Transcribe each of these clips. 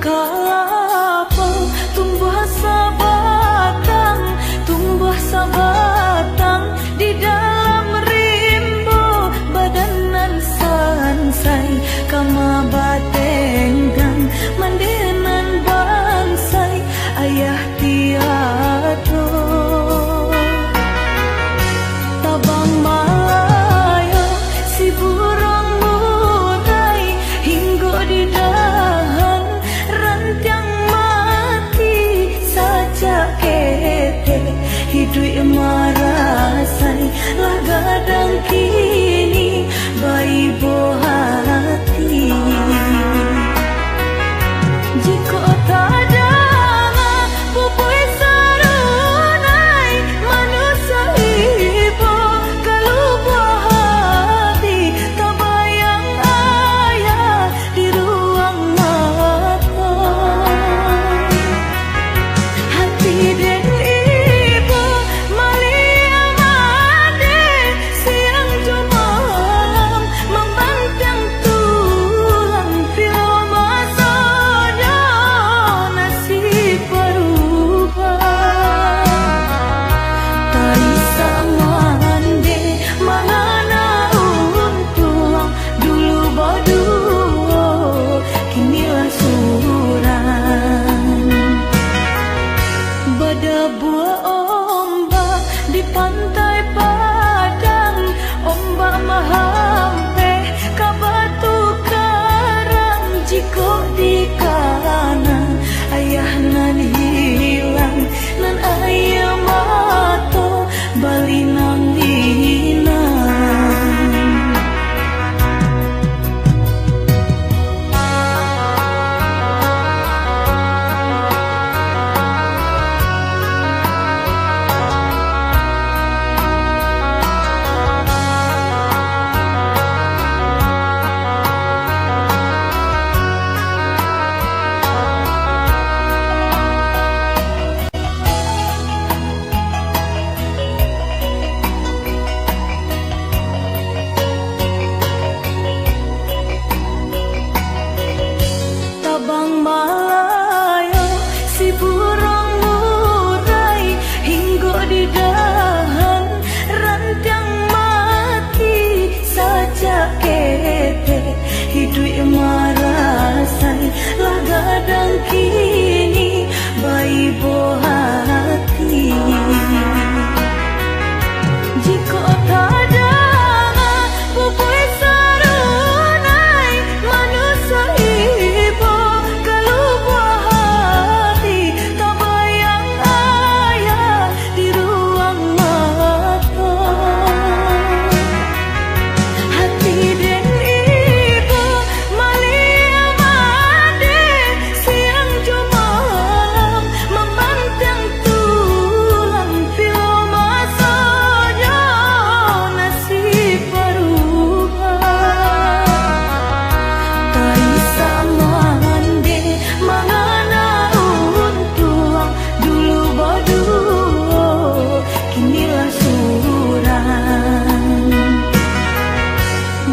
kelapa tumbuh sabatang, tumbuh sabatang di dalam rimbo badanan sansai kama batenggang mandenan bansai ayah tiado tabang malaya si burung murai hinggo di dahan rantiang mati saja kete hidup marasai lagadang kini bayi bohati jika tak ada pupui sarunai manusia ibu kalau buah hati tak bayang ayah di ruang mata hati dan ibu malia made siang malam membantang tulang bila masanya nasib berubah tak isa mande mangana untung dulu berdua kinilah suran bada buah ombak di pantai Padang ombak mahampe ka batu karang jiko di kanan ayah nan hilang nan ayah mato bali nang inang tabang malaya si burung murai hinggo di dahan rantiang mati saja kete hidup marasai lagadang kini bayi bohati jika tak ada pupui sarunai manusia ibu kalau buah hati tak bayang ayah di ruang mata hati dan ibu malia made siang malam membantang tulang bila masanya nasib berubah tak isa mande mangana untung dulu berdua kinilah suran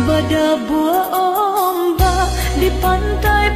bada buah ombak di pantai